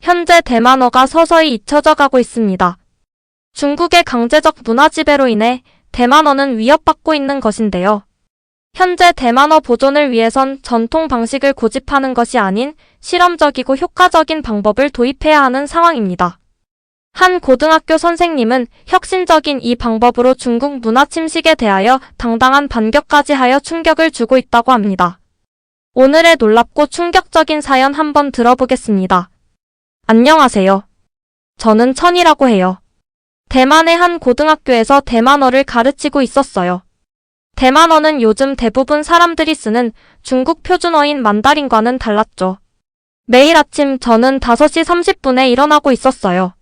현재 대만어가 서서히 잊혀져 가고 있습니다. 중국의 강제적 문화 지배로 인해 대만어는 위협받고 있는 것인데요. 현재 대만어 보존을 위해선 전통 방식을 고집하는 것이 아닌 실험적이고 효과적인 방법을 도입해야 하는 상황입니다. 한 고등학교 선생님은 혁신적인 이 방법으로 중국 문화 침식에 대하여 당당한 반격까지 하여 충격을 주고 있다고 합니다. 오늘의 놀랍고 충격적인 사연 한번 들어보겠습니다. 안녕하세요. 저는 천이라고 해요. 대만의 한 고등학교에서 대만어를 가르치고 있었어요. 대만어는 요즘 대부분 사람들이 쓰는 중국 표준어인 만다린과는 달랐죠. 매일 아침 저는 5시 30분에 일어나고 있었어요.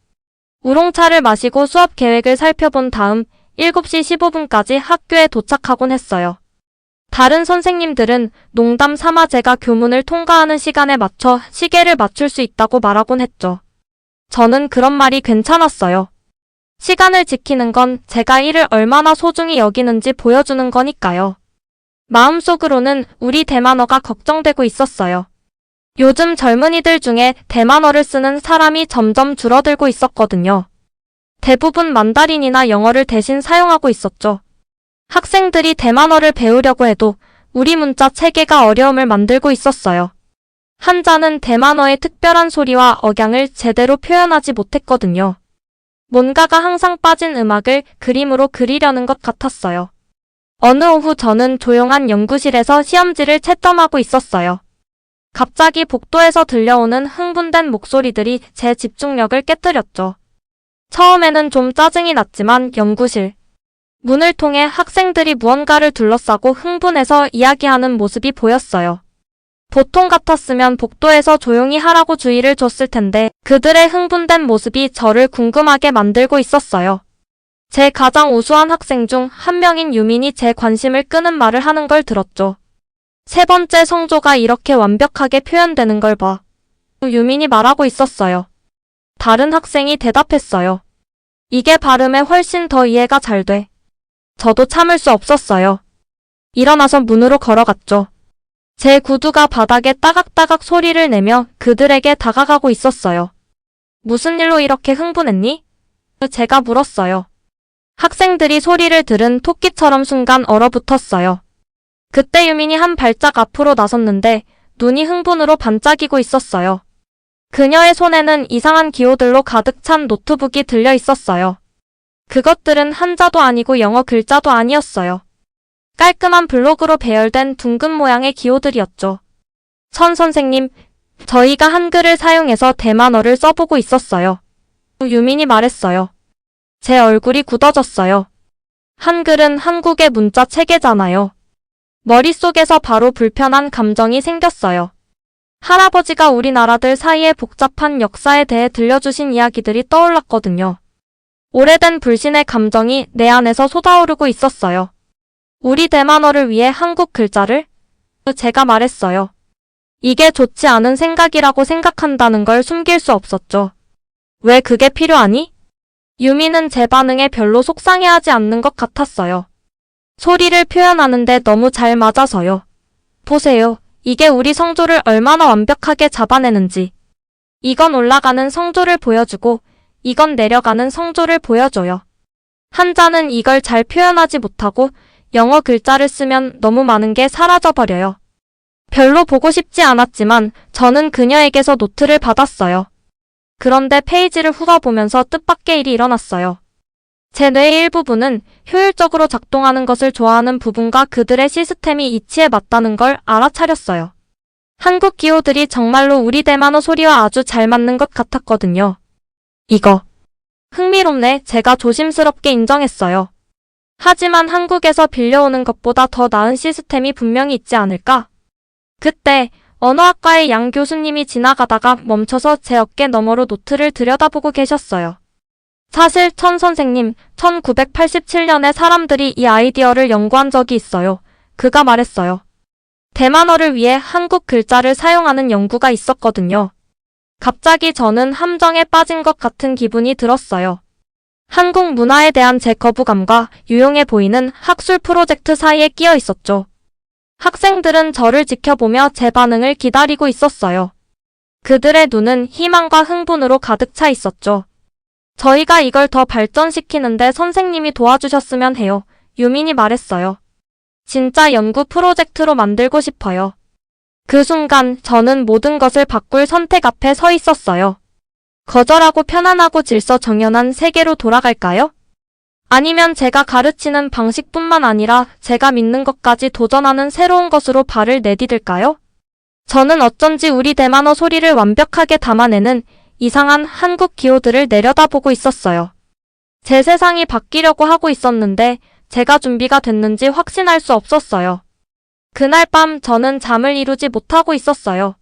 우롱차를 마시고 수업 계획을 살펴본 다음 7시 15분까지 학교에 도착하곤 했어요. 다른 선생님들은 농담 삼아 제가 교문을 통과하는 시간에 맞춰 시계를 맞출 수 있다고 말하곤 했죠. 저는 그런 말이 괜찮았어요. 시간을 지키는 건 제가 이를 얼마나 소중히 여기는지 보여주는 거니까요. 마음속으로는 우리 대만어가 걱정되고 있었어요. 요즘 젊은이들 중에 대만어를 쓰는 사람이 점점 줄어들고 있었거든요. 대부분 만다린이나 영어를 대신 사용하고 있었죠. 학생들이 대만어를 배우려고 해도 우리 문자 체계가 어려움을 만들고 있었어요. 한자는 대만어의 특별한 소리와 억양을 제대로 표현하지 못했거든요. 뭔가가 항상 빠진 음악을 그림으로 그리려는 것 같았어요. 어느 오후 저는 조용한 연구실에서 시험지를 채점하고 있었어요. 갑자기 복도에서 들려오는 흥분된 목소리들이 제 집중력을 깨뜨렸죠. 처음에는 좀 짜증이 났지만 연구실 문을 통해 학생들이 무언가를 둘러싸고 흥분해서 이야기하는 모습이 보였어요. 보통 같았으면 복도에서 조용히 하라고 주의를 줬을 텐데 그들의 흥분된 모습이 저를 궁금하게 만들고 있었어요. 제 가장 우수한 학생 중 한 명인 유민이 제 관심을 끄는 말을 하는 걸 들었죠. 3번째 성조가 이렇게 완벽하게 표현되는 걸 봐. 유민이 말하고 있었어요. 다른 학생이 대답했어요. 이게 발음에 훨씬 더 이해가 잘 돼. 저도 참을 수 없었어요. 일어나서 문으로 걸어갔죠. 제 구두가 바닥에 따각따각 소리를 내며 그들에게 다가가고 있었어요. 무슨 일로 이렇게 흥분했니? 제가 물었어요. 학생들이 소리를 들은 토끼처럼 순간 얼어붙었어요. 그때 유민이 한 발짝 앞으로 나섰는데 눈이 흥분으로 반짝이고 있었어요. 그녀의 손에는 이상한 기호들로 가득 찬 노트북이 들려 있었어요. 그것들은 한자도 아니고 영어 글자도 아니었어요. 깔끔한 블록으로 배열된 둥근 모양의 기호들이었죠. 천 선생님, 저희가 한글을 사용해서 대만어를 써보고 있었어요. 유민이 말했어요. 제 얼굴이 굳어졌어요. 한글은 한국의 문자 체계잖아요. 머릿속에서 바로 불편한 감정이 생겼어요. 할아버지가 우리나라들 사이의 복잡한 역사에 대해 들려주신 이야기들이 떠올랐거든요. 오래된 불신의 감정이 내 안에서 솟아오르고 있었어요. 우리 대만어를 위해 한국 글자를? 제가 말했어요. 이게 좋지 않은 생각이라고 생각한다는 걸 숨길 수 없었죠. 왜 그게 필요하니? 유미는 제 반응에 별로 속상해하지 않는 것 같았어요. 소리를 표현하는데 너무 잘 맞아서요. 보세요. 이게 우리 성조를 얼마나 완벽하게 잡아내는지. 이건 올라가는 성조를 보여주고 이건 내려가는 성조를 보여줘요. 한자는 이걸 잘 표현하지 못하고 영어 글자를 쓰면 너무 많은 게 사라져버려요. 별로 보고 싶지 않았지만 저는 그녀에게서 노트를 받았어요. 그런데 페이지를 훑어보면서 뜻밖의 일이 일어났어요. 제 뇌의 일부분은 효율적으로 작동하는 것을 좋아하는 부분과 그들의 시스템이 이치에 맞다는 걸 알아차렸어요. 한국 기호들이 정말로 우리 대만어 소리와 아주 잘 맞는 것 같았거든요. 이거 흥미롭네. 제가 조심스럽게 인정했어요. 하지만 한국에서 빌려오는 것보다 더 나은 시스템이 분명히 있지 않을까? 그때 언어학과의 양 교수님이 지나가다가 멈춰서 제 어깨 너머로 노트를 들여다보고 계셨어요. 사실 천 선생님, 1987년에 사람들이 이 아이디어를 연구한 적이 있어요. 그가 말했어요. 대만어를 위해 한국 글자를 사용하는 연구가 있었거든요. 갑자기 저는 함정에 빠진 것 같은 기분이 들었어요. 한국 문화에 대한 제 거부감과 유용해 보이는 학술 프로젝트 사이에 끼어 있었죠. 학생들은 저를 지켜보며 제 반응을 기다리고 있었어요. 그들의 눈은 희망과 흥분으로 가득 차 있었죠. 저희가 이걸 더 발전시키는데 선생님이 도와주셨으면 해요. 유민이 말했어요. 진짜 연구 프로젝트로 만들고 싶어요. 그 순간 저는 모든 것을 바꿀 선택 앞에 서 있었어요. 거절하고 편안하고 질서 정연한 세계로 돌아갈까요? 아니면 제가 가르치는 방식뿐만 아니라 제가 믿는 것까지 도전하는 새로운 것으로 발을 내디딜까요? 저는 어쩐지 우리 대만어 소리를 완벽하게 담아내는 이상한 한국 기호들을 내려다보고 있었어요. 제 세상이 바뀌려고 하고 있었는데 제가 준비가 됐는지 확신할 수 없었어요. 그날 밤 저는 잠을 이루지 못하고 있었어요.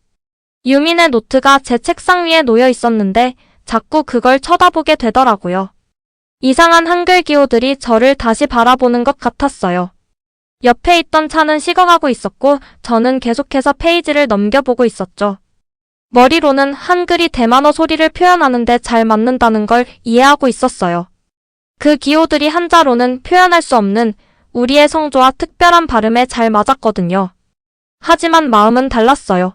유민의 노트가 제 책상 위에 놓여 있었는데 자꾸 그걸 쳐다보게 되더라고요. 이상한 한글 기호들이 저를 다시 바라보는 것 같았어요. 옆에 있던 차는 식어가고 있었고 저는 계속해서 페이지를 넘겨보고 있었죠. 머리로는 한글이 대만어 소리를 표현하는데 잘 맞는다는 걸 이해하고 있었어요. 그 기호들이 한자로는 표현할 수 없는 우리의 성조와 특별한 발음에 잘 맞았거든요. 하지만 마음은 달랐어요.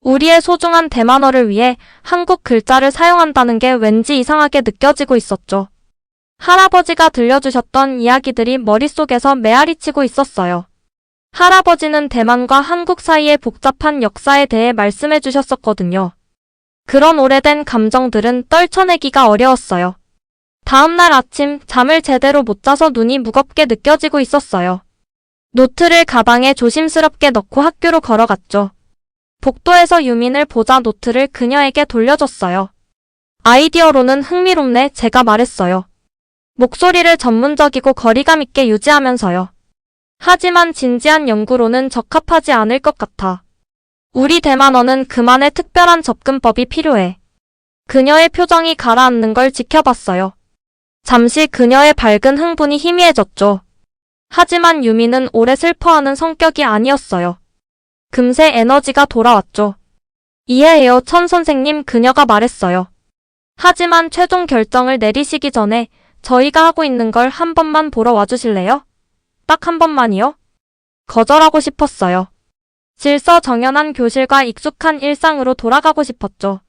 우리의 소중한 대만어를 위해 한국 글자를 사용한다는 게 왠지 이상하게 느껴지고 있었죠. 할아버지가 들려주셨던 이야기들이 머릿속에서 메아리치고 있었어요. 할아버지는 대만과 한국 사이의 복잡한 역사에 대해 말씀해 주셨었거든요. 그런 오래된 감정들은 떨쳐내기가 어려웠어요. 다음날 아침 잠을 제대로 못 자서 눈이 무겁게 느껴지고 있었어요. 노트를 가방에 조심스럽게 넣고 학교로 걸어갔죠. 복도에서 유민을 보자 노트를 그녀에게 돌려줬어요. 아이디어로는 흥미롭네, 제가 말했어요. 목소리를 전문적이고 거리감 있게 유지하면서요. 하지만 진지한 연구로는 적합하지 않을 것 같아. 우리 대만어는 그만의 특별한 접근법이 필요해. 그녀의 표정이 가라앉는 걸 지켜봤어요. 잠시 그녀의 밝은 흥분이 희미해졌죠. 하지만 유미는 오래 슬퍼하는 성격이 아니었어요. 금세 에너지가 돌아왔죠. 이해해요, 천 선생님, 그녀가 말했어요. 하지만 최종 결정을 내리시기 전에 저희가 하고 있는 걸 한 번만 보러 와주실래요? 딱 한 번만이요? 거절하고 싶었어요. 질서 정연한 교실과 익숙한 일상으로 돌아가고 싶었죠.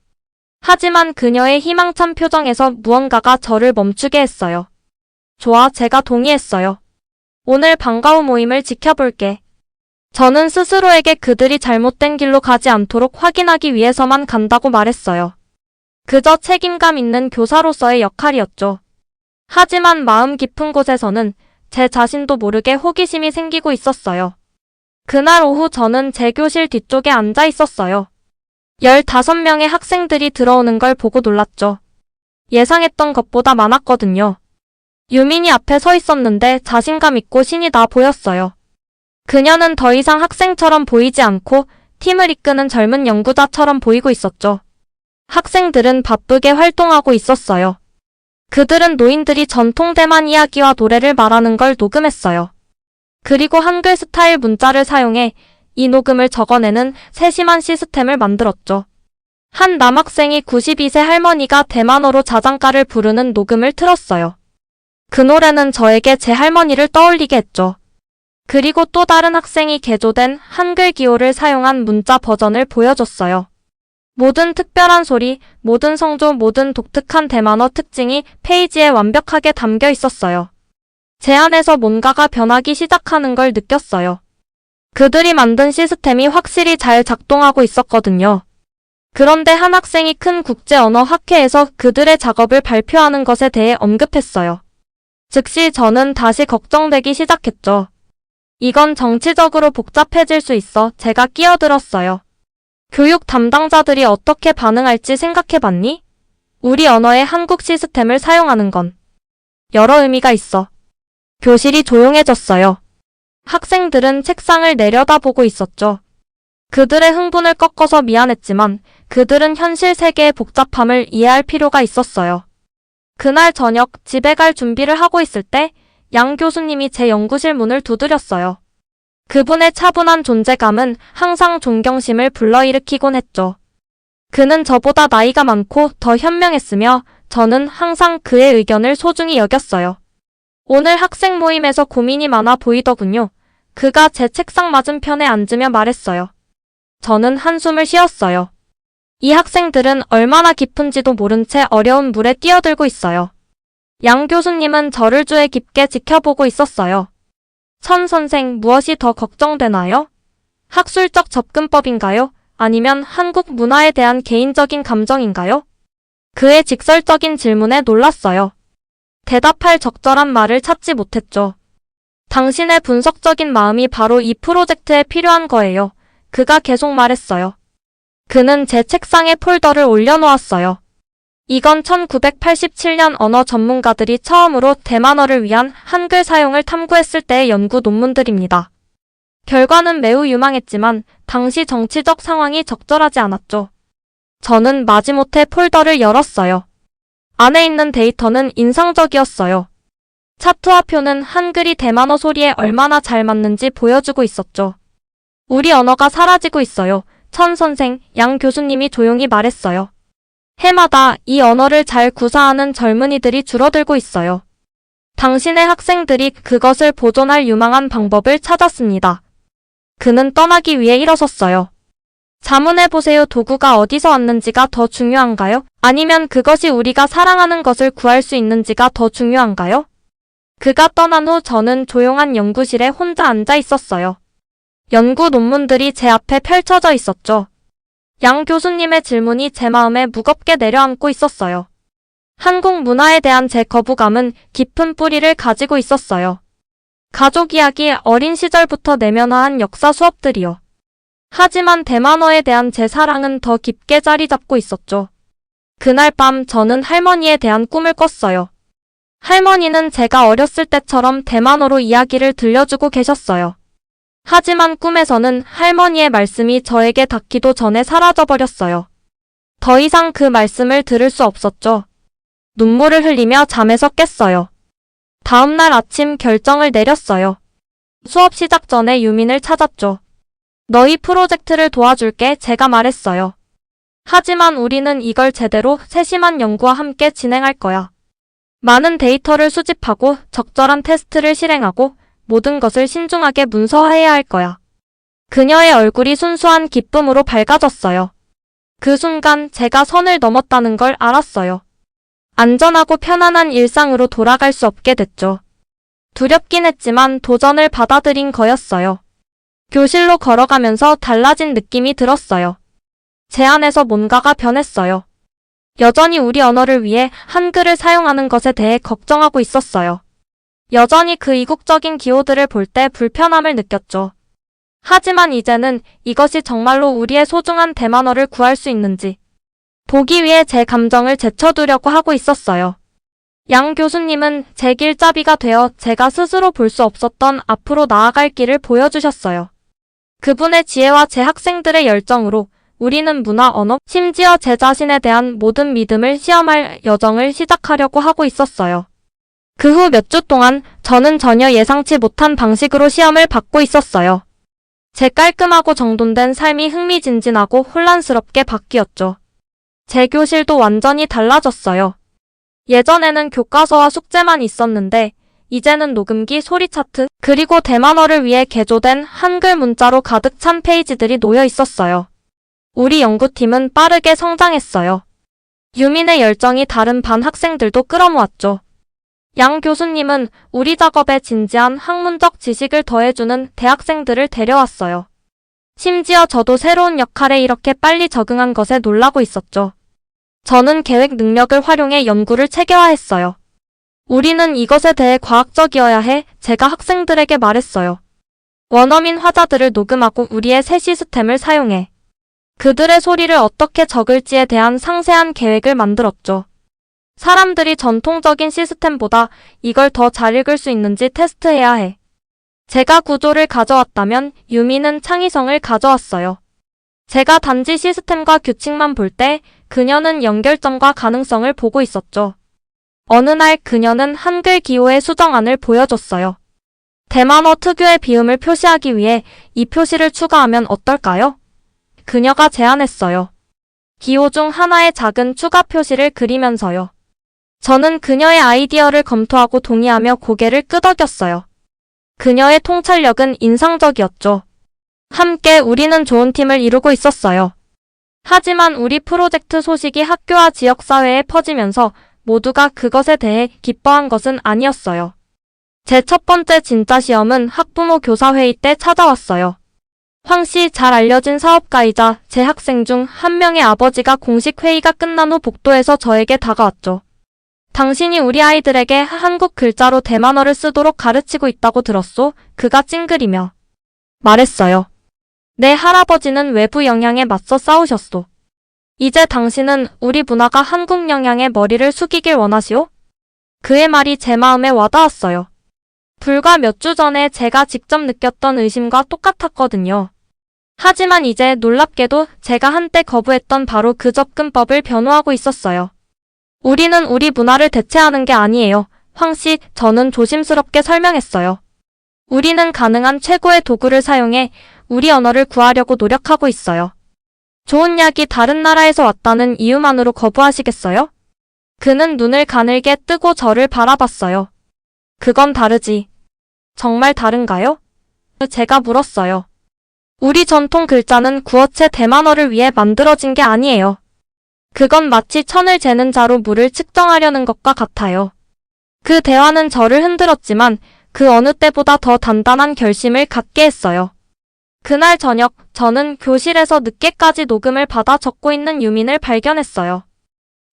하지만 그녀의 희망찬 표정에서 무언가가 저를 멈추게 했어요. 좋아, 제가 동의했어요. 오늘 방과 후 모임을 지켜볼게. 저는 스스로에게 그들이 잘못된 길로 가지 않도록 확인하기 위해서만 간다고 말했어요. 그저 책임감 있는 교사로서의 역할이었죠. 하지만 마음 깊은 곳에서는 제 자신도 모르게 호기심이 생기고 있었어요. 그날 오후 저는 제 교실 뒤쪽에 앉아 있었어요. 15명의 학생들이 들어오는 걸 보고 놀랐죠. 예상했던 것보다 많았거든요. 유민이 앞에 서 있었는데 자신감 있고 신이 나 보였어요. 그녀는 더 이상 학생처럼 보이지 않고 팀을 이끄는 젊은 연구자처럼 보이고 있었죠. 학생들은 바쁘게 활동하고 있었어요. 그들은 노인들이 전통 대만 이야기와 노래를 말하는 걸 녹음했어요. 그리고 한글 스타일 문자를 사용해 이 녹음을 적어내는 세심한 시스템을 만들었죠. 한 남학생이 92세 할머니가 대만어로 자장가를 부르는 녹음을 틀었어요. 그 노래는 저에게 제 할머니를 떠올리게 했죠. 그리고 또 다른 학생이 개조된 한글 기호를 사용한 문자 버전을 보여줬어요. 모든 특별한 소리, 모든 성조, 모든 독특한 대만어 특징이 페이지에 완벽하게 담겨 있었어요. 제 안에서 뭔가가 변하기 시작하는 걸 느꼈어요. 그들이 만든 시스템이 확실히 잘 작동하고 있었거든요. 그런데 한 학생이 큰 국제언어학회에서 그들의 작업을 발표하는 것에 대해 언급했어요. 즉시 저는 다시 걱정되기 시작했죠. 이건 정치적으로 복잡해질 수 있어 제가 끼어들었어요. 교육 담당자들이 어떻게 반응할지 생각해봤니? 우리 언어의 한국 시스템을 사용하는 건 여러 의미가 있어. 교실이 조용해졌어요. 학생들은 책상을 내려다보고 있었죠. 그들의 흥분을 꺾어서 미안했지만 그들은 현실 세계의 복잡함을 이해할 필요가 있었어요. 그날 저녁 집에 갈 준비를 하고 있을 때 양 교수님이 제 연구실 문을 두드렸어요. 그분의 차분한 존재감은 항상 존경심을 불러일으키곤 했죠. 그는 저보다 나이가 많고 더 현명했으며 저는 항상 그의 의견을 소중히 여겼어요. 오늘 학생 모임에서 고민이 많아 보이더군요. 그가 제 책상 맞은편에 앉으며 말했어요. 저는 한숨을 쉬었어요. 이 학생들은 얼마나 깊은지도 모른 채 어려운 물에 뛰어들고 있어요. 양 교수님은 저를 주의 깊게 지켜보고 있었어요. 천 선생, 무엇이 더 걱정되나요? 학술적 접근법인가요? 아니면 한국 문화에 대한 개인적인 감정인가요? 그의 직설적인 질문에 놀랐어요. 대답할 적절한 말을 찾지 못했죠. 당신의 분석적인 마음이 바로 이 프로젝트에 필요한 거예요. 그가 계속 말했어요. 그는 제 책상에 폴더를 올려놓았어요. 이건 1987년 언어 전문가들이 처음으로 대만어를 위한 한글 사용을 탐구했을 때의 연구 논문들입니다. 결과는 매우 유망했지만 당시 정치적 상황이 적절하지 않았죠. 저는 마지못해 폴더를 열었어요. 안에 있는 데이터는 인상적이었어요. 차트와 표는 한글이 대만어 소리에 얼마나 잘 맞는지 보여주고 있었죠. 우리 언어가 사라지고 있어요. 천 선생, 양 교수님이 조용히 말했어요. 해마다 이 언어를 잘 구사하는 젊은이들이 줄어들고 있어요. 당신의 학생들이 그것을 보존할 유망한 방법을 찾았습니다. 그는 떠나기 위해 일어섰어요. 자문해보세요. 도구가 어디서 왔는지가 더 중요한가요? 아니면 그것이 우리가 사랑하는 것을 구할 수 있는지가 더 중요한가요? 그가 떠난 후 저는 조용한 연구실에 혼자 앉아 있었어요. 연구 논문들이 제 앞에 펼쳐져 있었죠. 양 교수님의 질문이 제 마음에 무겁게 내려앉고 있었어요. 한국 문화에 대한 제 거부감은 깊은 뿌리를 가지고 있었어요. 가족 이야기, 어린 시절부터 내면화한 역사 수업들이요. 하지만 대만어에 대한 제 사랑은 더 깊게 자리 잡고 있었죠. 그날 밤 저는 할머니에 대한 꿈을 꿨어요. 할머니는 제가 어렸을 때처럼 대만어로 이야기를 들려주고 계셨어요. 하지만 꿈에서는 할머니의 말씀이 저에게 닿기도 전에 사라져버렸어요. 더 이상 그 말씀을 들을 수 없었죠. 눈물을 흘리며 잠에서 깼어요. 다음 날 아침 결정을 내렸어요. 수업 시작 전에 유민을 찾았죠. 너희 프로젝트를 도와줄게, 제가 말했어요. 하지만 우리는 이걸 제대로 세심한 연구와 함께 진행할 거야. 많은 데이터를 수집하고 적절한 테스트를 실행하고 모든 것을 신중하게 문서화해야 할 거야. 그녀의 얼굴이 순수한 기쁨으로 밝아졌어요. 그 순간 제가 선을 넘었다는 걸 알았어요. 안전하고 편안한 일상으로 돌아갈 수 없게 됐죠. 두렵긴 했지만 도전을 받아들인 거였어요. 교실로 걸어가면서 달라진 느낌이 들었어요. 제 안에서 뭔가가 변했어요. 여전히 우리 언어를 위해 한글을 사용하는 것에 대해 걱정하고 있었어요. 여전히 그 이국적인 기호들을 볼 때 불편함을 느꼈죠. 하지만 이제는 이것이 정말로 우리의 소중한 대만어를 구할 수 있는지 보기 위해 제 감정을 제쳐두려고 하고 있었어요. 양 교수님은 제 길잡이가 되어 제가 스스로 볼 수 없었던 앞으로 나아갈 길을 보여주셨어요. 그분의 지혜와 제 학생들의 열정으로 우리는 문화, 언어, 심지어 제 자신에 대한 모든 믿음을 시험할 여정을 시작하려고 하고 있었어요. 그 후 몇 주 동안 저는 전혀 예상치 못한 방식으로 시험을 받고 있었어요. 제 깔끔하고 정돈된 삶이 흥미진진하고 혼란스럽게 바뀌었죠. 제 교실도 완전히 달라졌어요. 예전에는 교과서와 숙제만 있었는데 이제는 녹음기, 소리 차트, 그리고 대만어를 위해 개조된 한글 문자로 가득 찬 페이지들이 놓여 있었어요. 우리 연구팀은 빠르게 성장했어요. 유민의 열정이 다른 반 학생들도 끌어모았죠. 양 교수님은 우리 작업에 진지한 학문적 지식을 더해주는 대학생들을 데려왔어요. 심지어 저도 새로운 역할에 이렇게 빨리 적응한 것에 놀라고 있었죠. 저는 계획 능력을 활용해 연구를 체계화했어요. 우리는 이것에 대해 과학적이어야 해, 제가 학생들에게 말했어요. 원어민 화자들을 녹음하고 우리의 새 시스템을 사용해 그들의 소리를 어떻게 적을지에 대한 상세한 계획을 만들었죠. 사람들이 전통적인 시스템보다 이걸 더 잘 읽을 수 있는지 테스트해야 해. 제가 구조를 가져왔다면 유미는 창의성을 가져왔어요. 제가 단지 시스템과 규칙만 볼 때 그녀는 연결점과 가능성을 보고 있었죠. 어느 날 그녀는 한글 기호의 수정안을 보여줬어요. 대만어 특유의 비음을 표시하기 위해 이 표시를 추가하면 어떨까요? 그녀가 제안했어요. 기호 중 하나의 작은 추가 표시를 그리면서요. 저는 그녀의 아이디어를 검토하고 동의하며 고개를 끄덕였어요. 그녀의 통찰력은 인상적이었죠. 함께 우리는 좋은 팀을 이루고 있었어요. 하지만 우리 프로젝트 소식이 학교와 지역사회에 퍼지면서 모두가 그것에 대해 기뻐한 것은 아니었어요. 제 첫 번째 진짜 시험은 학부모 교사회의 때 찾아왔어요. 황 씨 잘 알려진 사업가이자 제 학생 중 한 명의 아버지가 공식 회의가 끝난 후 복도에서 저에게 다가왔죠. 당신이 우리 아이들에게 한국 글자로 대만어를 쓰도록 가르치고 있다고 들었소? 그가 찡그리며 말했어요. 내 할아버지는 외부 영향에 맞서 싸우셨소. 이제 당신은 우리 문화가 한국 영향에 머리를 숙이길 원하시오? 그의 말이 제 마음에 와닿았어요. 불과 몇 주 전에 제가 직접 느꼈던 의심과 똑같았거든요. 하지만 이제 놀랍게도 제가 한때 거부했던 바로 그 접근법을 변호하고 있었어요. 우리는 우리 문화를 대체하는 게 아니에요. 황 씨, 저는 조심스럽게 설명했어요. 우리는 가능한 최고의 도구를 사용해 우리 언어를 구하려고 노력하고 있어요. 좋은 약이 다른 나라에서 왔다는 이유만으로 거부하시겠어요? 그는 눈을 가늘게 뜨고 저를 바라봤어요. 그건 다르지. 정말 다른가요? 제가 물었어요. 우리 전통 글자는 구어체 대만어를 위해 만들어진 게 아니에요. 그건 마치 천을 재는 자로 물을 측정하려는 것과 같아요. 그 대화는 저를 흔들었지만 그 어느 때보다 더 단단한 결심을 갖게 했어요. 그날 저녁 저는 교실에서 늦게까지 녹음을 받아 적고 있는 유민을 발견했어요.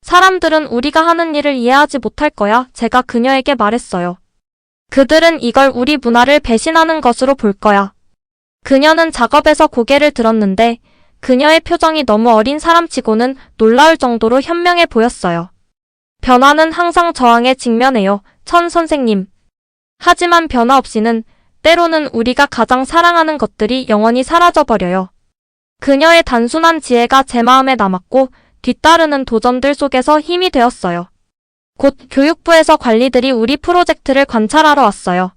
사람들은 우리가 하는 일을 이해하지 못할 거야. 제가 그녀에게 말했어요. 그들은 이걸 우리 문화를 배신하는 것으로 볼 거야. 그녀는 작업에서 고개를 들었는데 그녀의 표정이 너무 어린 사람치고는 놀라울 정도로 현명해 보였어요. 변화는 항상 저항에 직면해요, 천 선생님. 하지만 변화 없이는 때로는 우리가 가장 사랑하는 것들이 영원히 사라져버려요. 그녀의 단순한 지혜가 제 마음에 남았고 뒤따르는 도전들 속에서 힘이 되었어요. 곧 교육부에서 관리들이 우리 프로젝트를 관찰하러 왔어요.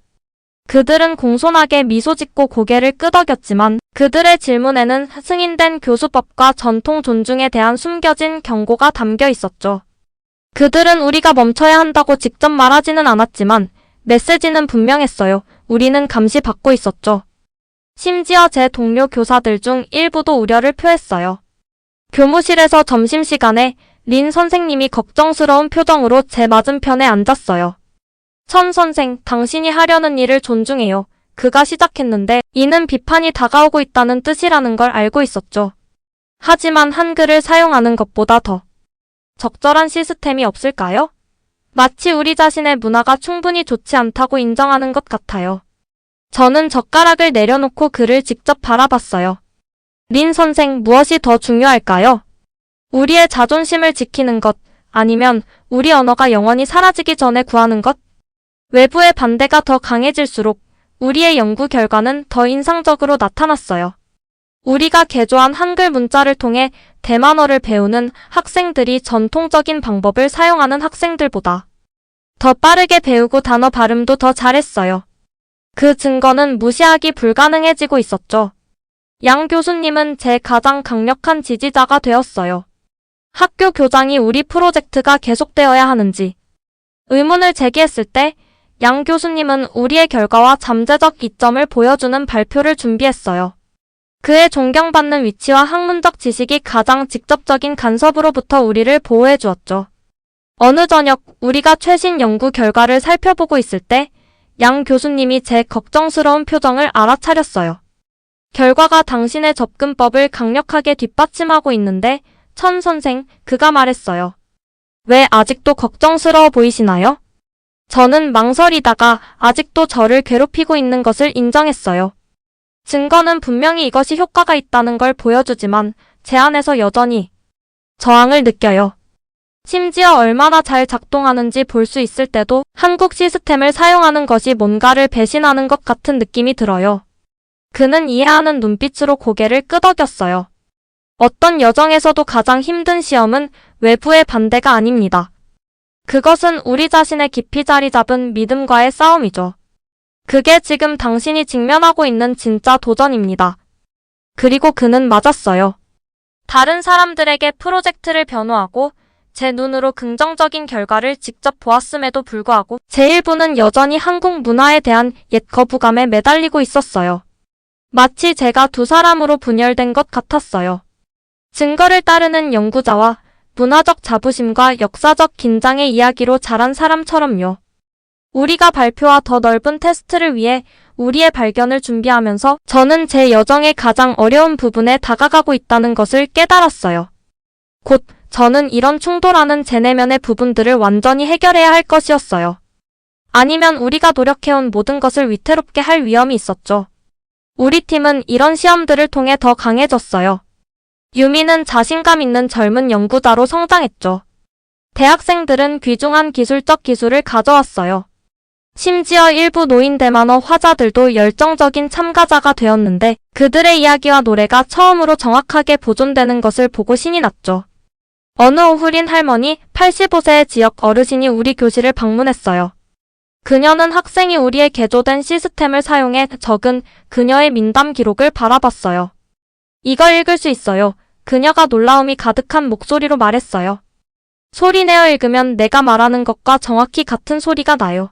그들은 공손하게 미소 짓고 고개를 끄덕였지만 그들의 질문에는 승인된 교수법과 전통 존중에 대한 숨겨진 경고가 담겨 있었죠. 그들은 우리가 멈춰야 한다고 직접 말하지는 않았지만 메시지는 분명했어요. 우리는 감시받고 있었죠. 심지어 제 동료 교사들 중 일부도 우려를 표했어요. 교무실에서 점심시간에 린 선생님이 걱정스러운 표정으로 제 맞은편에 앉았어요. 천 선생, 당신이 하려는 일을 존중해요. 그가 시작했는데 이는 비판이 다가오고 있다는 뜻이라는 걸 알고 있었죠. 하지만 한글을 사용하는 것보다 더 적절한 시스템이 없을까요? 마치 우리 자신의 문화가 충분히 좋지 않다고 인정하는 것 같아요. 저는 젓가락을 내려놓고 그를 직접 바라봤어요. 린 선생, 무엇이 더 중요할까요? 우리의 자존심을 지키는 것, 아니면 우리 언어가 영원히 사라지기 전에 구하는 것? 외부의 반대가 더 강해질수록 우리의 연구 결과는 더 인상적으로 나타났어요. 우리가 개조한 한글 문자를 통해 대만어를 배우는 학생들이 전통적인 방법을 사용하는 학생들보다 더 빠르게 배우고 단어 발음도 더 잘했어요. 그 증거는 무시하기 불가능해지고 있었죠. 양 교수님은 제 가장 강력한 지지자가 되었어요. 학교 교장이 우리 프로젝트가 계속되어야 하는지 의문을 제기했을 때 양 교수님은 우리의 결과와 잠재적 이점을 보여주는 발표를 준비했어요. 그의 존경받는 위치와 학문적 지식이 가장 직접적인 간섭으로부터 우리를 보호해 주었죠. 어느 저녁 우리가 최신 연구 결과를 살펴보고 있을 때 양 교수님이 제 걱정스러운 표정을 알아차렸어요. 결과가 당신의 접근법을 강력하게 뒷받침하고 있는데 천 선생, 그가 말했어요. 왜 아직도 걱정스러워 보이시나요? 저는 망설이다가 아직도 저를 괴롭히고 있는 것을 인정했어요. 증거는 분명히 이것이 효과가 있다는 걸 보여주지만 제 안에서 여전히 저항을 느껴요. 심지어 얼마나 잘 작동하는지 볼 수 있을 때도 한국 시스템을 사용하는 것이 뭔가를 배신하는 것 같은 느낌이 들어요. 그는 이해하는 눈빛으로 고개를 끄덕였어요. 어떤 여정에서도 가장 힘든 시험은 외부의 반대가 아닙니다. 그것은 우리 자신의 깊이 자리 잡은 믿음과의 싸움이죠. 그게 지금 당신이 직면하고 있는 진짜 도전입니다. 그리고 그는 맞았어요. 다른 사람들에게 프로젝트를 변호하고 제 눈으로 긍정적인 결과를 직접 보았음에도 불구하고 제 일부는 여전히 한국 문화에 대한 옛 거부감에 매달리고 있었어요. 마치 제가 두 사람으로 분열된 것 같았어요. 증거를 따르는 연구자와 문화적 자부심과 역사적 긴장의 이야기로 자란 사람처럼요. 우리가 발표와 더 넓은 테스트를 위해 우리의 발견을 준비하면서 저는 제 여정의 가장 어려운 부분에 다가가고 있다는 것을 깨달았어요. 곧 저는 이런 충돌하는 제 내면의 부분들을 완전히 해결해야 할 것이었어요. 아니면 우리가 노력해온 모든 것을 위태롭게 할 위험이 있었죠. 우리 팀은 이런 시험들을 통해 더 강해졌어요. 유미는 자신감 있는 젊은 연구자로 성장했죠. 대학생들은 귀중한 기술적 기술을 가져왔어요. 심지어 일부 노인 대만어 화자들도 열정적인 참가자가 되었는데 그들의 이야기와 노래가 처음으로 정확하게 보존되는 것을 보고 신이 났죠. 어느 오후린 할머니 85세의 지역 어르신이 우리 교실을 방문했어요. 그녀는 학생이 우리의 개조된 시스템을 사용해 적은 그녀의 민담 기록을 바라봤어요. 이걸 읽을 수 있어요. 그녀가 놀라움이 가득한 목소리로 말했어요. 소리내어 읽으면 내가 말하는 것과 정확히 같은 소리가 나요.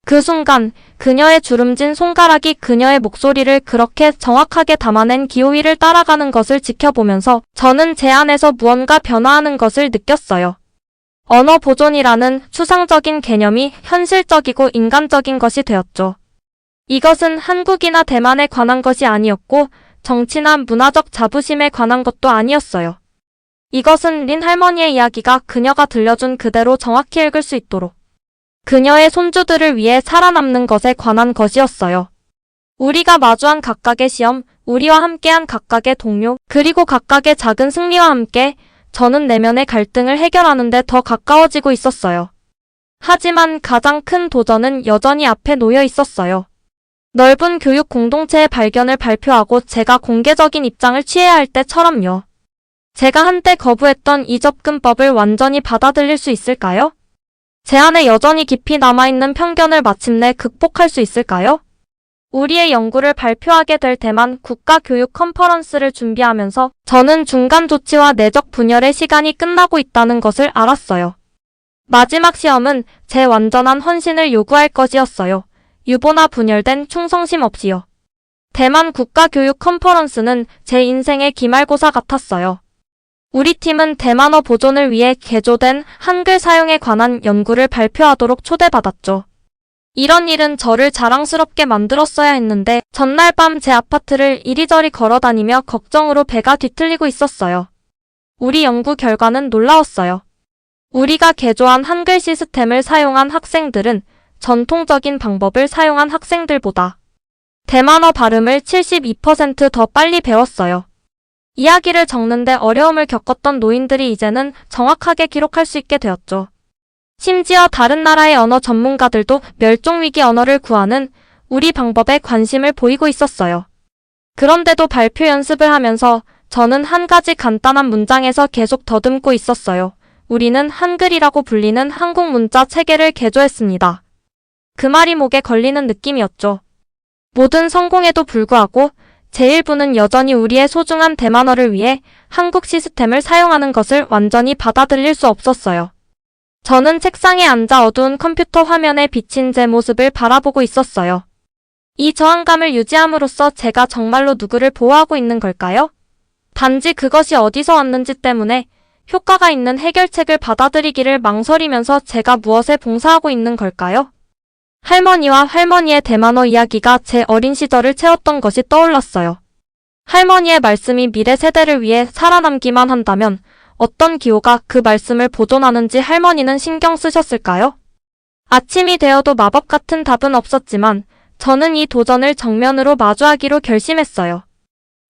그 순간 그녀의 주름진 손가락이 그녀의 목소리를 그렇게 정확하게 담아낸 기호위를 따라가는 것을 지켜보면서 저는 제 안에서 무언가 변화하는 것을 느꼈어요. 언어 보존이라는 추상적인 개념이 현실적이고 인간적인 것이 되었죠. 이것은 한국이나 대만에 관한 것이 아니었고 정치나 문화적 자부심에 관한 것도 아니었어요. 이것은 린 할머니의 이야기가 그녀가 들려준 그대로 정확히 읽을 수 있도록 그녀의 손주들을 위해 살아남는 것에 관한 것이었어요. 우리가 마주한 각각의 시험, 우리와 함께한 각각의 동료, 그리고 각각의 작은 승리와 함께 저는 내면의 갈등을 해결하는 데 더 가까워지고 있었어요. 하지만 가장 큰 도전은 여전히 앞에 놓여 있었어요. 넓은 교육 공동체의 발견을 발표하고 제가 공개적인 입장을 취해야 할 때처럼요. 제가 한때 거부했던 이 접근법을 완전히 받아들일 수 있을까요? 제 안에 여전히 깊이 남아있는 편견을 마침내 극복할 수 있을까요? 우리의 연구를 발표하게 될 대만 국가교육 컨퍼런스를 준비하면서 저는 중간 조치와 내적 분열의 시간이 끝나고 있다는 것을 알았어요. 마지막 시험은 제 완전한 헌신을 요구할 것이었어요. 유보나 분열된 충성심 없이요. 대만 국가교육 컨퍼런스는 제 인생의 기말고사 같았어요. 우리 팀은 대만어 보존을 위해 개조된 한글 사용에 관한 연구를 발표하도록 초대받았죠. 이런 일은 저를 자랑스럽게 만들었어야 했는데 전날 밤 제 아파트를 이리저리 걸어다니며 걱정으로 배가 뒤틀리고 있었어요. 우리 연구 결과는 놀라웠어요. 우리가 개조한 한글 시스템을 사용한 학생들은 전통적인 방법을 사용한 학생들보다 대만어 발음을 72% 더 빨리 배웠어요. 이야기를 적는데 어려움을 겪었던 노인들이 이제는 정확하게 기록할 수 있게 되었죠. 심지어 다른 나라의 언어 전문가들도 멸종위기 언어를 구하는 우리 방법에 관심을 보이고 있었어요. 그런데도 발표 연습을 하면서 저는 한 가지 간단한 문장에서 계속 더듬고 있었어요. 우리는 한글이라고 불리는 한국 문자 체계를 개조했습니다. 그 말이 목에 걸리는 느낌이었죠. 모든 성공에도 불구하고 제 일부는 여전히 우리의 소중한 대만어를 위해 한국 시스템을 사용하는 것을 완전히 받아들일 수 없었어요. 저는 책상에 앉아 어두운 컴퓨터 화면에 비친 제 모습을 바라보고 있었어요. 이 저항감을 유지함으로써 제가 정말로 누구를 보호하고 있는 걸까요? 단지 그것이 어디서 왔는지 때문에 효과가 있는 해결책을 받아들이기를 망설이면서 제가 무엇에 봉사하고 있는 걸까요? 할머니와 할머니의 대만어 이야기가 제 어린 시절을 채웠던 것이 떠올랐어요. 할머니의 말씀이 미래 세대를 위해 살아남기만 한다면 어떤 기호가 그 말씀을 보존하는지 할머니는 신경 쓰셨을까요? 아침이 되어도 마법 같은 답은 없었지만 저는 이 도전을 정면으로 마주하기로 결심했어요.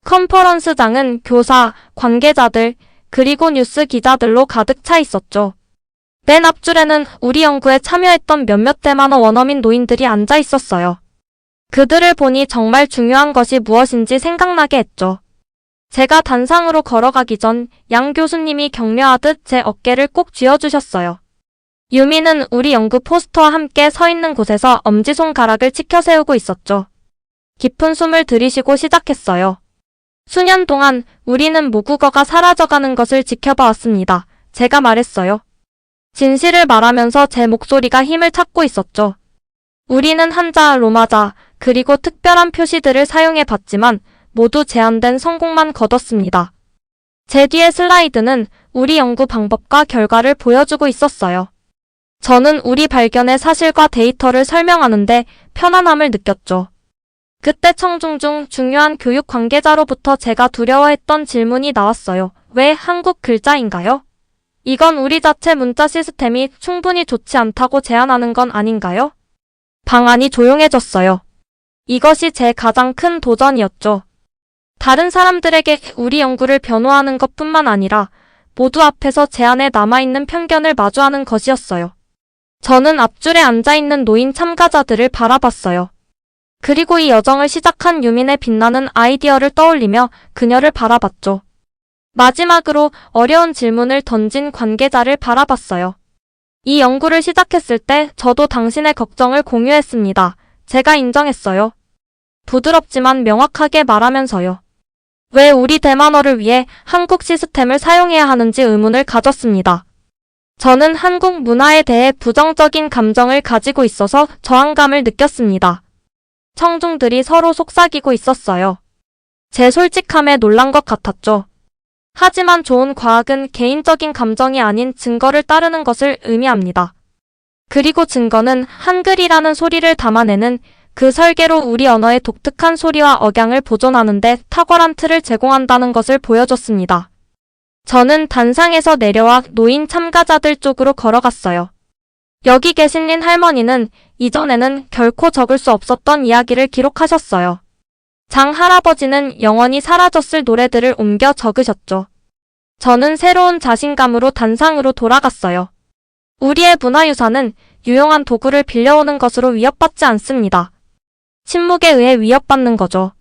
컨퍼런스장은 교사, 관계자들, 그리고 뉴스 기자들로 가득 차 있었죠. 맨 앞줄에는 우리 연구에 참여했던 몇몇 대만어 원어민 노인들이 앉아 있었어요. 그들을 보니 정말 중요한 것이 무엇인지 생각나게 했죠. 제가 단상으로 걸어가기 전 양 교수님이 격려하듯 제 어깨를 꼭 쥐어주셨어요. 유미는 우리 연구 포스터와 함께 서 있는 곳에서 엄지손가락을 치켜 세우고 있었죠. 깊은 숨을 들이쉬고 시작했어요. 수년 동안 우리는 모국어가 사라져가는 것을 지켜봐 왔습니다. 제가 말했어요. 진실을 말하면서 제 목소리가 힘을 찾고 있었죠. 우리는 한자, 로마자, 그리고 특별한 표시들을 사용해 봤지만 모두 제한된 성공만 거뒀습니다. 제 뒤의 슬라이드는 우리 연구 방법과 결과를 보여주고 있었어요. 저는 우리 발견의 사실과 데이터를 설명하는데 편안함을 느꼈죠. 그때 청중 중 중요한 교육 관계자로부터 제가 두려워했던 질문이 나왔어요. 왜 한국 글자인가요? 이건 우리 자체 문자 시스템이 충분히 좋지 않다고 제안하는 건 아닌가요? 방안이 조용해졌어요. 이것이 제 가장 큰 도전이었죠. 다른 사람들에게 우리 연구를 변호하는 것뿐만 아니라 모두 앞에서 제 안에 남아있는 편견을 마주하는 것이었어요. 저는 앞줄에 앉아있는 노인 참가자들을 바라봤어요. 그리고 이 여정을 시작한 유민의 빛나는 아이디어를 떠올리며 그녀를 바라봤죠. 마지막으로 어려운 질문을 던진 관계자를 바라봤어요. 이 연구를 시작했을 때 저도 당신의 걱정을 공유했습니다. 제가 인정했어요. 부드럽지만 명확하게 말하면서요. 왜 우리 대만어를 위해 한국 시스템을 사용해야 하는지 의문을 가졌습니다. 저는 한국 문화에 대해 부정적인 감정을 가지고 있어서 저항감을 느꼈습니다. 청중들이 서로 속삭이고 있었어요. 제 솔직함에 놀란 것 같았죠. 하지만 좋은 과학은 개인적인 감정이 아닌 증거를 따르는 것을 의미합니다. 그리고 증거는 한글이라는 소리를 담아내는 그 설계로 우리 언어의 독특한 소리와 억양을 보존하는 데 탁월한 틀을 제공한다는 것을 보여줬습니다. 저는 단상에서 내려와 노인 참가자들 쪽으로 걸어갔어요. 여기 계신 린 할머니는 이전에는 결코 적을 수 없었던 이야기를 기록하셨어요. 장 할아버지는 영원히 사라졌을 노래들을 옮겨 적으셨죠. 저는 새로운 자신감으로 단상으로 돌아갔어요. 우리의 문화유산은 유용한 도구를 빌려오는 것으로 위협받지 않습니다. 침묵에 의해 위협받는 거죠.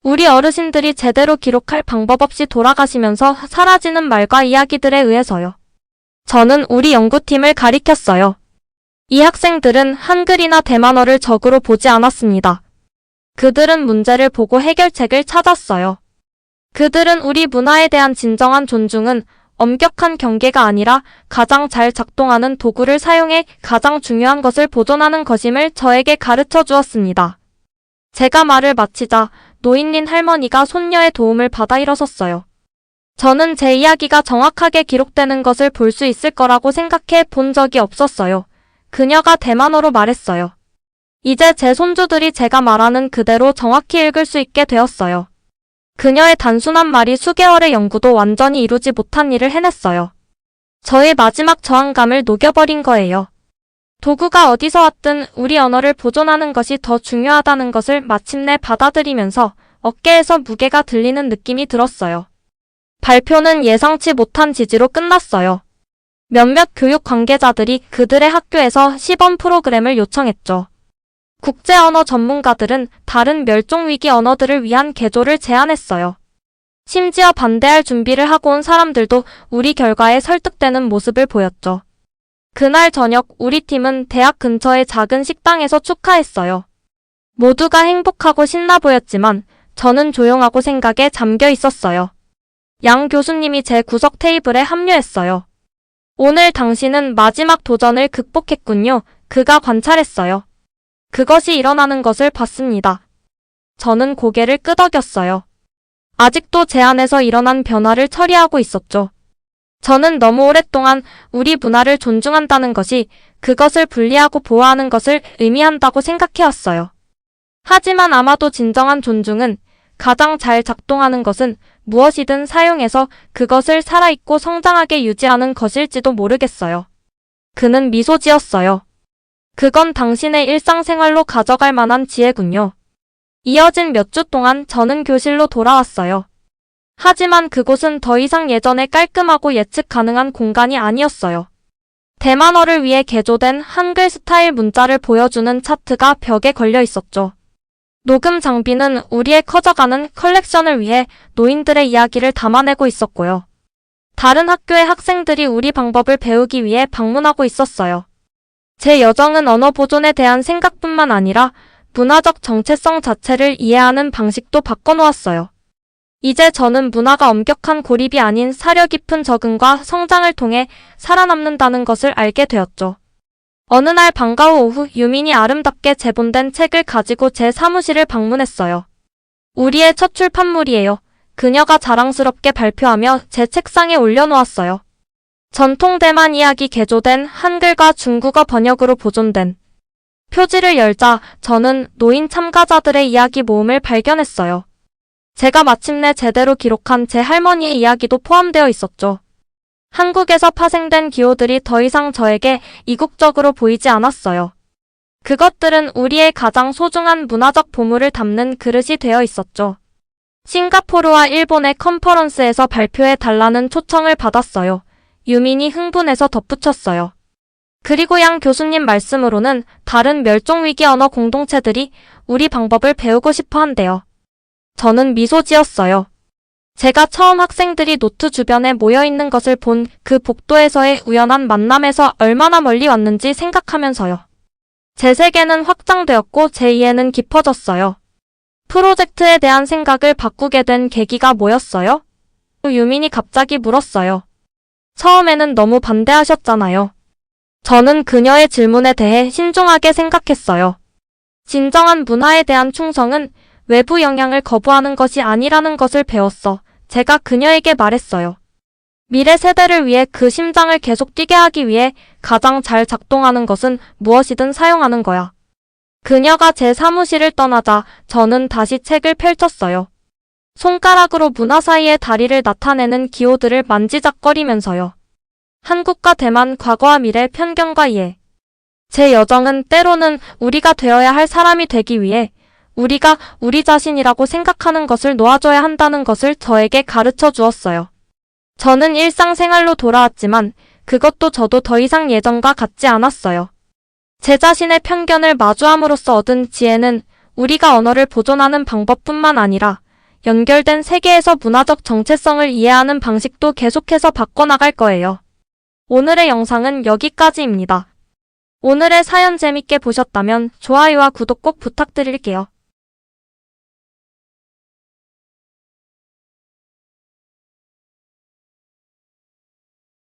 우리 어르신들이 제대로 기록할 방법 없이 돌아가시면서 사라지는 말과 이야기들에 의해서요. 저는 우리 연구팀을 가리켰어요. 이 학생들은 한글이나 대만어를 적으로 보지 않았습니다. 그들은 문제를 보고 해결책을 찾았어요. 그들은 우리 문화에 대한 진정한 존중은 엄격한 경계가 아니라 가장 잘 작동하는 도구를 사용해 가장 중요한 것을 보존하는 것임을 저에게 가르쳐 주었습니다. 제가 말을 마치자 노인린 할머니가 손녀의 도움을 받아 일어섰어요. 저는 제 이야기가 정확하게 기록되는 것을 볼 수 있을 거라고 생각해 본 적이 없었어요. 그녀가 대만어로 말했어요. 이제 제 손주들이 제가 말하는 그대로 정확히 읽을 수 있게 되었어요. 그녀의 단순한 말이 수개월의 연구도 완전히 이루지 못한 일을 해냈어요. 저의 마지막 저항감을 녹여버린 거예요. 도구가 어디서 왔든 우리 언어를 보존하는 것이 더 중요하다는 것을 마침내 받아들이면서 어깨에서 무게가 들리는 느낌이 들었어요. 발표는 예상치 못한 지지로 끝났어요. 몇몇 교육 관계자들이 그들의 학교에서 시범 프로그램을 요청했죠. 국제 언어 전문가들은 다른 멸종위기 언어들을 위한 개조를 제안했어요. 심지어 반대할 준비를 하고 온 사람들도 우리 결과에 설득되는 모습을 보였죠. 그날 저녁 우리 팀은 대학 근처의 작은 식당에서 축하했어요. 모두가 행복하고 신나 보였지만 저는 조용하고 생각에 잠겨 있었어요. 양 교수님이 제 구석 테이블에 합류했어요. 오늘 당신은 마지막 도전을 극복했군요. 그가 관찰했어요. 그것이 일어나는 것을 봤습니다. 저는 고개를 끄덕였어요. 아직도 제 안에서 일어난 변화를 처리하고 있었죠. 저는 너무 오랫동안 우리 문화를 존중한다는 것이 그것을 분리하고 보호하는 것을 의미한다고 생각해왔어요. 하지만 아마도 진정한 존중은 가장 잘 작동하는 것은 무엇이든 사용해서 그것을 살아있고 성장하게 유지하는 것일지도 모르겠어요. 그는 미소 지었어요. 그건 당신의 일상생활로 가져갈 만한 지혜군요. 이어진 몇 주 동안 저는 교실로 돌아왔어요. 하지만 그곳은 더 이상 예전에 깔끔하고 예측 가능한 공간이 아니었어요. 대만어를 위해 개조된 한글 스타일 문자를 보여주는 차트가 벽에 걸려 있었죠. 녹음 장비는 우리의 커져가는 컬렉션을 위해 노인들의 이야기를 담아내고 있었고요. 다른 학교의 학생들이 우리 방법을 배우기 위해 방문하고 있었어요. 제 여정은 언어 보존에 대한 생각뿐만 아니라 문화적 정체성 자체를 이해하는 방식도 바꿔놓았어요. 이제 저는 문화가 엄격한 고립이 아닌 사려 깊은 적응과 성장을 통해 살아남는다는 것을 알게 되었죠. 어느 날 방과 후 오후 유민이 아름답게 제본된 책을 가지고 제 사무실을 방문했어요. 우리의 첫 출판물이에요. 그녀가 자랑스럽게 발표하며 제 책상에 올려놓았어요. 전통 대만 이야기 개조된 한글과 중국어 번역으로 보존된 표지를 열자 저는 노인 참가자들의 이야기 모음을 발견했어요. 제가 마침내 제대로 기록한 제 할머니의 이야기도 포함되어 있었죠. 한국에서 파생된 기호들이 더 이상 저에게 이국적으로 보이지 않았어요. 그것들은 우리의 가장 소중한 문화적 보물을 담는 그릇이 되어 있었죠. 싱가포르와 일본의 컨퍼런스에서 발표해 달라는 초청을 받았어요. 유민이 흥분해서 덧붙였어요. 그리고 양 교수님 말씀으로는 다른 멸종위기 언어 공동체들이 우리 방법을 배우고 싶어 한대요. 저는 미소 지었어요. 제가 처음 학생들이 노트 주변에 모여있는 것을 본 그 복도에서의 우연한 만남에서 얼마나 멀리 왔는지 생각하면서요. 제 세계는 확장되었고 제 이해는 깊어졌어요. 프로젝트에 대한 생각을 바꾸게 된 계기가 뭐였어요? 유민이 갑자기 물었어요. 처음에는 너무 반대하셨잖아요. 저는 그녀의 질문에 대해 신중하게 생각했어요. 진정한 문화에 대한 충성은 외부 영향을 거부하는 것이 아니라는 것을 배웠어. 제가 그녀에게 말했어요. 미래 세대를 위해 그 심장을 계속 뛰게 하기 위해 가장 잘 작동하는 것은 무엇이든 사용하는 거야. 그녀가 제 사무실을 떠나자 저는 다시 책을 펼쳤어요. 손가락으로 문화 사이의 다리를 나타내는 기호들을 만지작거리면서요. 한국과 대만, 과거와 미래, 편견과 이해. 제 여정은 때로는 우리가 되어야 할 사람이 되기 위해 우리가 우리 자신이라고 생각하는 것을 놓아줘야 한다는 것을 저에게 가르쳐 주었어요. 저는 일상생활로 돌아왔지만 그것도 저도 더 이상 예전과 같지 않았어요. 제 자신의 편견을 마주함으로써 얻은 지혜는 우리가 언어를 보존하는 방법뿐만 아니라 연결된 세계에서 문화적 정체성을 이해하는 방식도 계속해서 바꿔나갈 거예요. 오늘의 영상은 여기까지입니다. 오늘의 사연 재밌게 보셨다면 좋아요와 구독 꼭 부탁드릴게요.